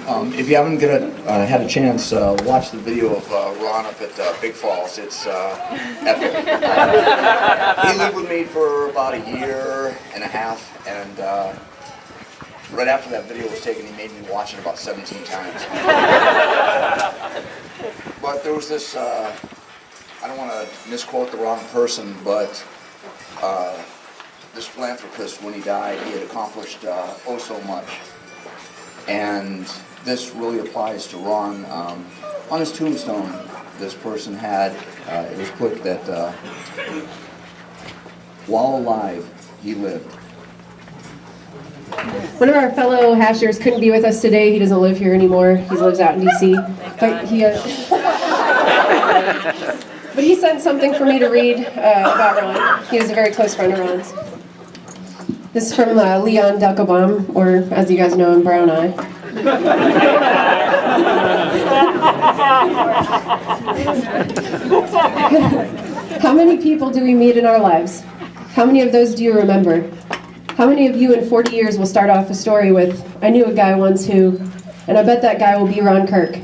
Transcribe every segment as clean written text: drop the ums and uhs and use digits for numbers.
If you haven't had a chance, watch the video of Ron up at Big Falls. It's epic. He lived with me for about a year and a half, and right after that video was taken, he made me watch it about 17 times. But there was this, I don't want to misquote the wrong person, but this philanthropist, when he died, he had accomplished oh so much. And this really applies to Ron. On his tombstone, this person had, it was put that while alive, he lived. One of our fellow hashers couldn't be with us today. He doesn't live here anymore. He lives out in DC. But he sent something for me to read about Ron. He was a very close friend of Ron's. This is from Leon Delkabaum, or as you guys know him, Brown Eye. How many people do we meet in our lives? How many of those do you remember? How many of you in 40 years will start off a story with, I knew a guy once who, and I bet that guy will be Ron Kirk.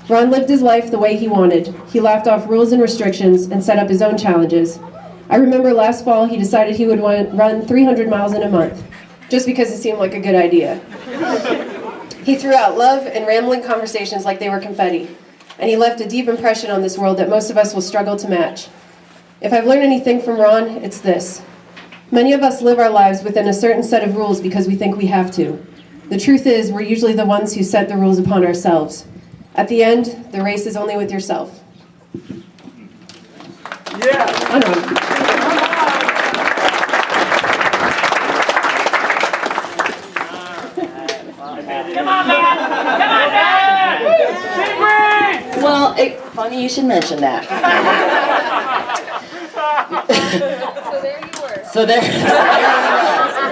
Ron lived his life the way he wanted. He laughed off rules and restrictions and set up his own challenges. I remember last fall he decided he would run 300 miles in a month, just because it seemed like a good idea. He threw out love and rambling conversations like they were confetti, and he left a deep impression on this world that most of us will struggle to match. If I've learned anything from Ron, it's this. Many of us live our lives within a certain set of rules because we think we have to. The truth is, we're usually the ones who set the rules upon ourselves. At the end, the race is only with yourself. Yeah. I know. Come on, man! Come on, man! Well, funny you should mention that. So there you were.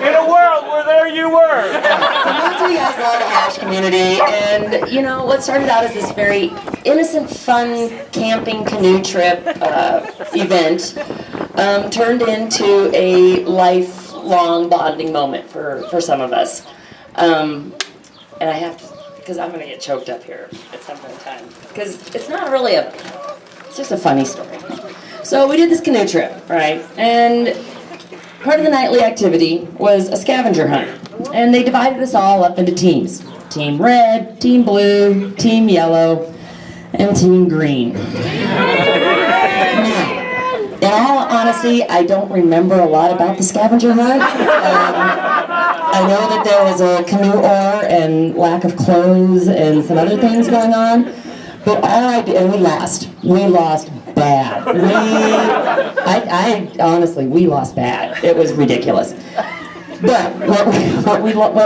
In a world where there you were. So most of you guys know the hash community, and you know what started out as this very innocent, fun camping canoe trip event turned into a lifelong bonding moment for some of us. And I have to, because I'm going to get choked up here at some point in time, because it's not really it's just a funny story. So we did this canoe trip, right? And part of the nightly activity was a scavenger hunt. And they divided us all up into teams. Team red, team blue, team yellow, and team green. Now, in all honesty, I don't remember a lot about the scavenger hunt. I know that there was a canoe oar and lack of clothes and some other things going on. But all I did, and we lost. We lost bad. Honestly, we lost bad. It was ridiculous. But what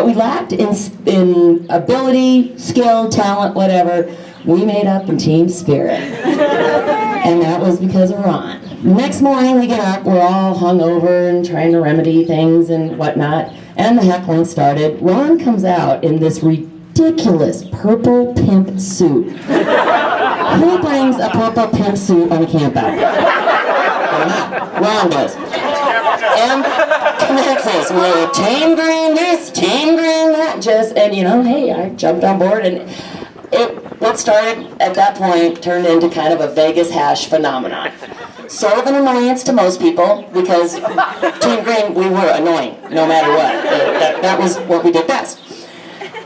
we lacked in ability, skill, talent, whatever, we made up in team spirit. And that was because of Ron. Next morning we get up, we're all hungover and trying to remedy things and whatnot, and the heckling started. Ron comes out in this ridiculous purple pimp suit. Who brings a purple pimp suit on a camp out? Ron does. And commences with team green this, team green that, and you know, hey, I jumped on board, and what started at that point turned into kind of a Vegas hash phenomenon. Sort of an annoyance to most people, because Team Green, we were annoying no matter what. That was what we did best.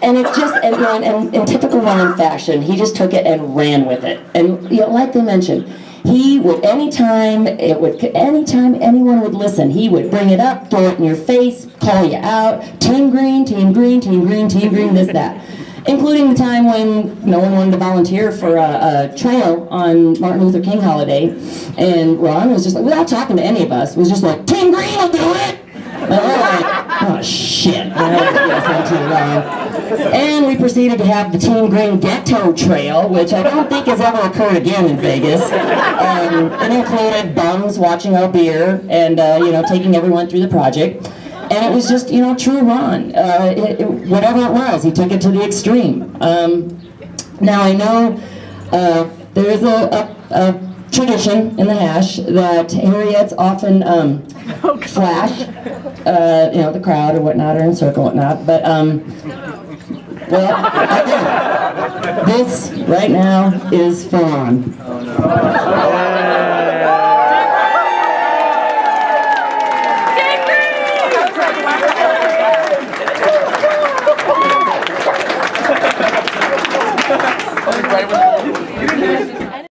And it just, in typical Ron fashion, he just took it and ran with it. And you know, like they mentioned, he would, anytime anyone would listen, he would bring it up, throw it in your face, call you out, Team Green, Team Green, Team Green, Team Green, this, that. Including the time when no one wanted to volunteer for a trail on Martin Luther King holiday, and Ron was just like, without talking to any of us, was just like, Team Green will do it! And we're like, oh shit, yes, I'm Team Ron. And we proceeded to have the Team Green Ghetto Trail, which I don't think has ever occurred again in Vegas. It included bums watching our beer and taking everyone through the project. And it was just, true Ron. Whatever it was, he took it to the extreme. Now I know there is a tradition in the hash that Harriettes often flash, the crowd or whatnot, or encircle whatnot. But Well, this right now is full on.